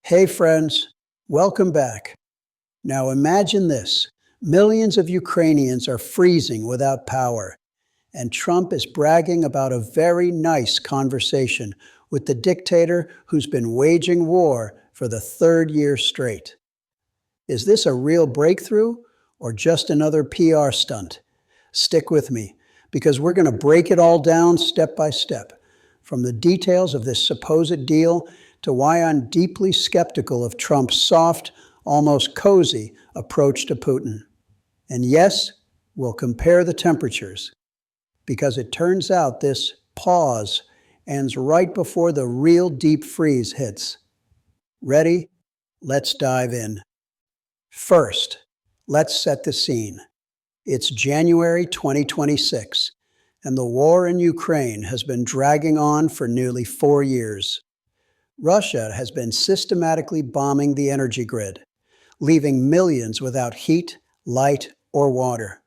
Hey friends, welcome back. Now imagine this. Millions of Ukrainians are freezing without power, and Trump is bragging about a very nice conversation with the dictator who's been waging war for the third year straight. Is this a real breakthrough or just another PR stunt? Stick with me, because we're going to break it all down step by step, from the details of this supposed deal to why I'm deeply skeptical of Trump's soft, almost cozy approach to Putin. And yes, we'll compare the temperatures, because it turns out this pause ends right before the real deep freeze hits. Ready? Let's dive in. First, let's set the scene. It's January 2026, and the war in Ukraine has been dragging on for nearly 4 years. Russia has been systematically bombing the energy grid, leaving millions without heat, light, or water.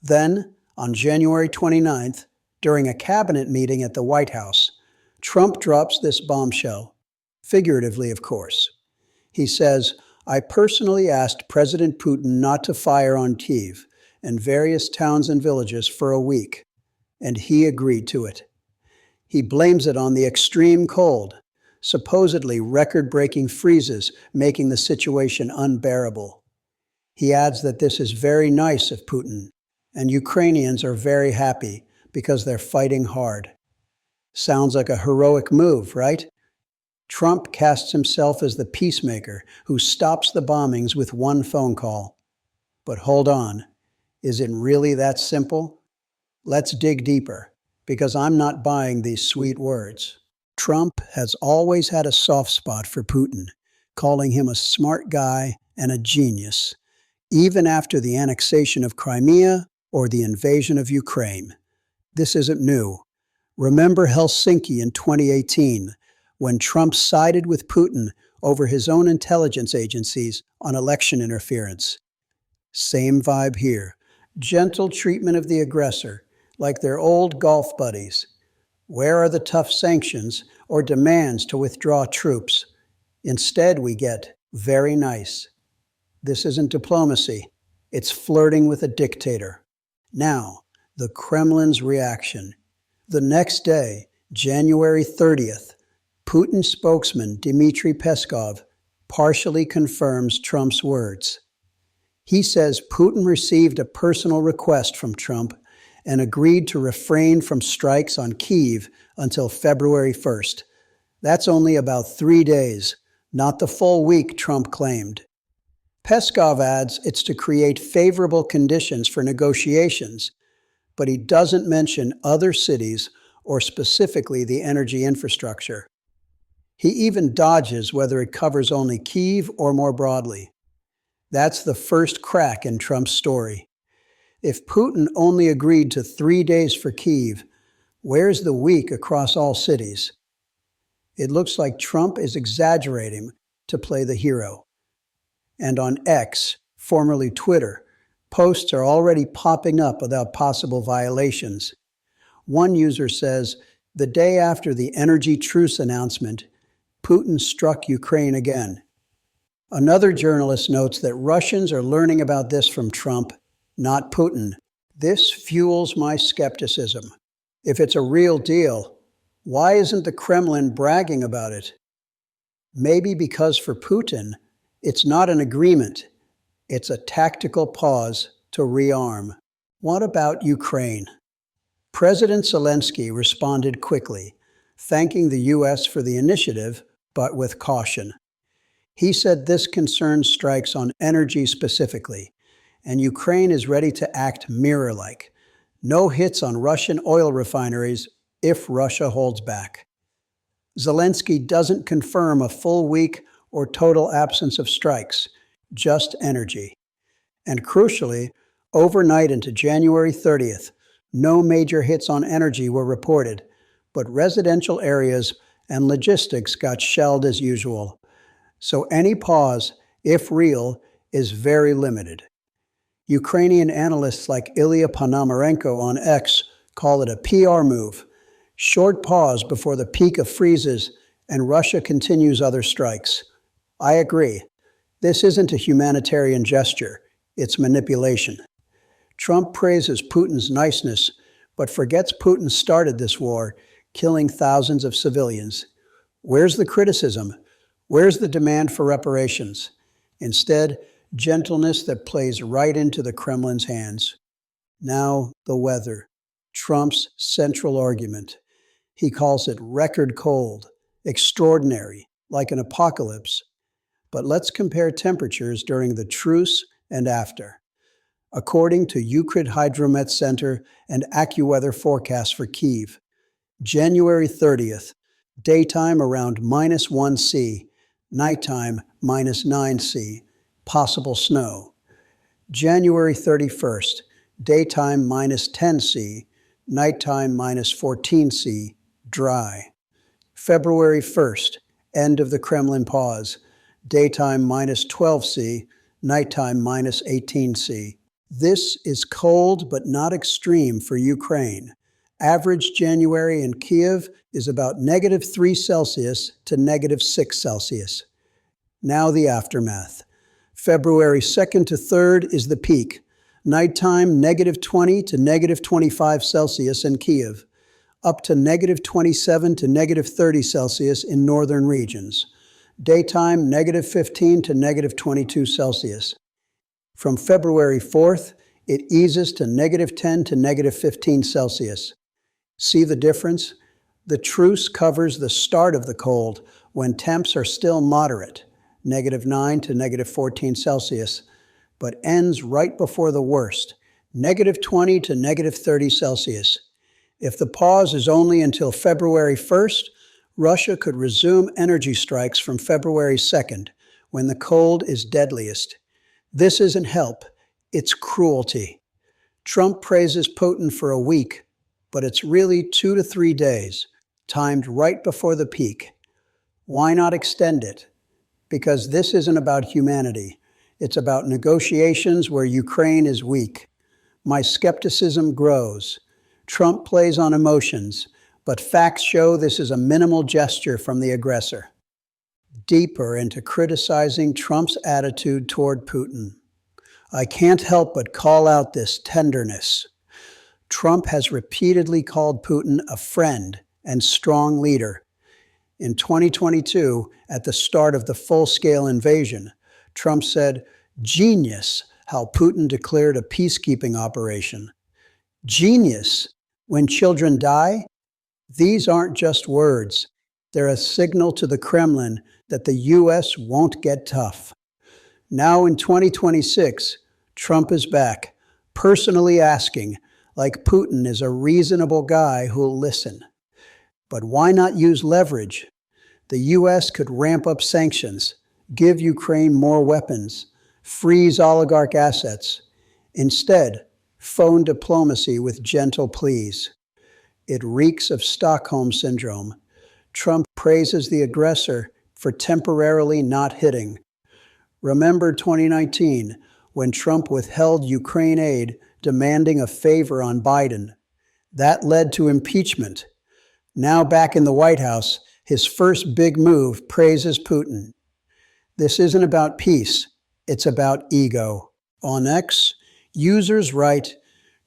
Then, on January 29th, during a cabinet meeting at the White House, Trump drops this bombshell, figuratively, of course. He says, "I personally asked President Putin not to fire on Kyiv and various towns and villages for a week, and he agreed to it." He blames it on the extreme cold, supposedly record-breaking freezes making the situation unbearable. He adds that this is very nice of Putin, and Ukrainians are very happy because they're fighting hard. Sounds like a heroic move, right? Trump casts himself as the peacemaker who stops the bombings with one phone call. But hold on, is it really that simple? Let's dig deeper, because I'm not buying these sweet words. Trump has always had a soft spot for Putin, calling him a smart guy and a genius, even after the annexation of Crimea or the invasion of Ukraine. This isn't new. Remember Helsinki in 2018, when Trump sided with Putin over his own intelligence agencies on election interference. Same vibe here. Gentle treatment of the aggressor, like their old golf buddies. Where are the tough sanctions or demands to withdraw troops? Instead, we get very nice. This isn't diplomacy. It's flirting with a dictator. Now, the Kremlin's reaction. The next day, January 30th, Putin spokesman Dmitry Peskov partially confirms Trump's words. He says Putin received a personal request from Trump and agreed to refrain from strikes on Kyiv until February 1st. That's only about 3 days, not the full week Trump claimed. Peskov adds it's to create favorable conditions for negotiations, but he doesn't mention other cities or specifically the energy infrastructure. He even dodges whether it covers only Kyiv or more broadly. That's the first crack in Trump's story. If Putin only agreed to 3 days for Kyiv, where's the week across all cities? It looks like Trump is exaggerating to play the hero. And on X, formerly Twitter, posts are already popping up about possible violations. One user says, the day after the energy truce announcement, Putin struck Ukraine again. Another journalist notes that Russians are learning about this from Trump, not Putin. This fuels my skepticism. If it's a real deal, why isn't the Kremlin bragging about it? Maybe because for Putin, it's not an agreement. It's a tactical pause to rearm. What about Ukraine? President Zelensky responded quickly, thanking the U.S. for the initiative, but with caution. He said this concerns strikes on energy specifically, and Ukraine is ready to act mirror-like. No hits on Russian oil refineries if Russia holds back. Zelensky doesn't confirm a full week or total absence of strikes, just energy. And crucially, overnight into January 30th, no major hits on energy were reported, but residential areas and logistics got shelled as usual. So any pause, if real, is very limited. Ukrainian analysts like Ilya Ponomarenko on X call it a PR move. Short pause before the peak of freezes, and Russia continues other strikes. I agree. This isn't a humanitarian gesture, it's manipulation. Trump praises Putin's niceness, but forgets Putin started this war, killing thousands of civilians. Where's the criticism? Where's the demand for reparations? Instead, gentleness that plays right into the Kremlin's hands. Now, the weather. Trump's central argument. He calls it record cold, extraordinary, like an apocalypse. But let's compare temperatures during the truce and after. According to Ukredhydromet Center and AccuWeather forecast for Kyiv, January 30th, daytime around -1°C, nighttime -9°C, possible snow. January 31st, daytime -10°C, nighttime -14°C, dry. February 1st, end of the Kremlin pause, daytime -12°C, nighttime -18°C. This is cold but not extreme for Ukraine. Average January in Kyiv is about -3°C to -6°C. Now the aftermath. February 2nd to 3rd is the peak. Nighttime -20 to -25°C in Kyiv, up to -27 to -30°C in northern regions. Daytime -15 to -22°C. From February 4th, it eases to -10 to -15°C. See the difference? The truce covers the start of the cold when temps are still moderate, -9 to -14°C, but ends right before the worst, -20 to -30°C. If the pause is only until February 1st, Russia could resume energy strikes from February 2nd, when the cold is deadliest. This isn't help, it's cruelty. Trump praises Putin for a week, but it's really 2 to 3 days, timed right before the peak. Why not extend it? Because this isn't about humanity. It's about negotiations where Ukraine is weak. My skepticism grows. Trump plays on emotions, but facts show this is a minimal gesture from the aggressor. Deeper into criticizing Trump's attitude toward Putin, I can't help but call out this tenderness. Trump has repeatedly called Putin a friend and strong leader. In 2022, at the start of the full-scale invasion, Trump said, "Genius how Putin declared a peacekeeping operation." Genius when children die? These aren't just words. They're a signal to the Kremlin that the U.S. won't get tough. Now in 2026, Trump is back, personally asking, like Putin is a reasonable guy who'll listen. But why not use leverage? The U.S. could ramp up sanctions, give Ukraine more weapons, freeze oligarch assets. Instead, phone diplomacy with gentle pleas. It reeks of Stockholm Syndrome. Trump praises the aggressor for temporarily not hitting. Remember 2019, when Trump withheld Ukraine aid, demanding a favor on Biden. That led to impeachment. Now back in the White House, his first big move praises Putin. This isn't about peace, it's about ego. On X, users write,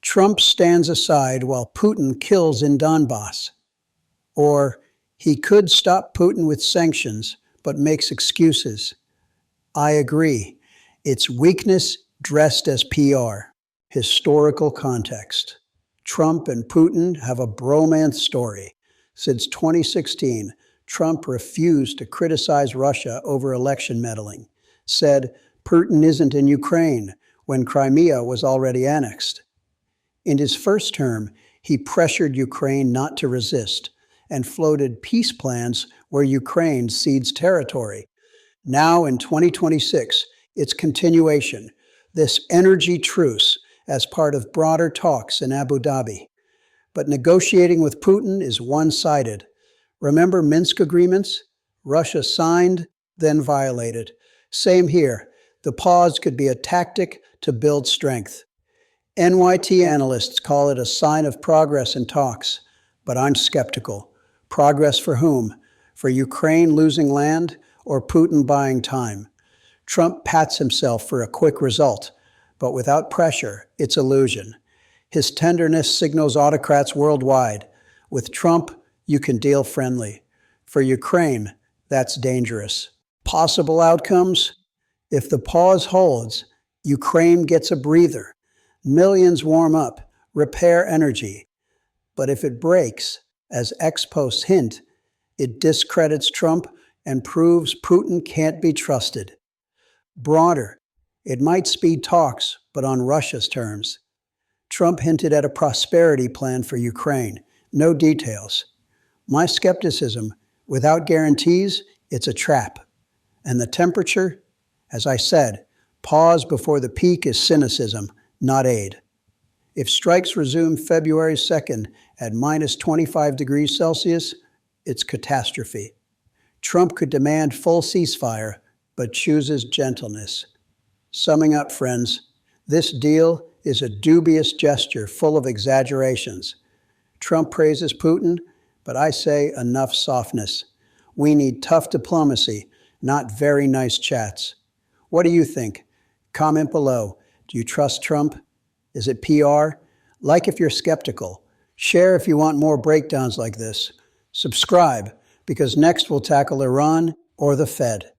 "Trump stands aside while Putin kills in Donbass." Or, "He could stop Putin with sanctions, but makes excuses." I agree. It's weakness dressed as PR. Historical context. Trump and Putin have a bromance story. Since 2016, Trump refused to criticize Russia over election meddling, said Putin isn't in Ukraine when Crimea was already annexed. In his first term, he pressured Ukraine not to resist and floated peace plans where Ukraine cedes territory. Now in 2026, it's continuation, this energy truce as part of broader talks in Abu Dhabi. But negotiating with Putin is one-sided. Remember Minsk agreements? Russia signed, then violated. Same here. The pause could be a tactic to build strength. NYT analysts call it a sign of progress in talks, but I'm skeptical. Progress for whom? For Ukraine losing land or Putin buying time. Trump pats himself for a quick result, but without pressure, it's illusion. His tenderness signals autocrats worldwide. With Trump, you can deal friendly. For Ukraine, that's dangerous. Possible outcomes? If the pause holds, Ukraine gets a breather. Millions warm up, repair energy. But if it breaks, as ex-posts hint, it discredits Trump and proves Putin can't be trusted. Broader, it might speed talks, but on Russia's terms. Trump hinted at a prosperity plan for Ukraine. No details. My skepticism, without guarantees, it's a trap. And the temperature? As I said, pause before the peak is cynicism, not aid. If strikes resume February 2nd at minus 25 degrees Celsius, it's catastrophe. Trump could demand full ceasefire, but chooses gentleness. Summing up, friends, this deal is a dubious gesture full of exaggerations. Trump praises Putin, but I say enough softness. We need tough diplomacy, not very nice chats. What do you think? Comment below. Do you trust Trump? Is it PR? Like if you're skeptical. Share if you want more breakdowns like this. Subscribe, because next we'll tackle Iran or the Fed.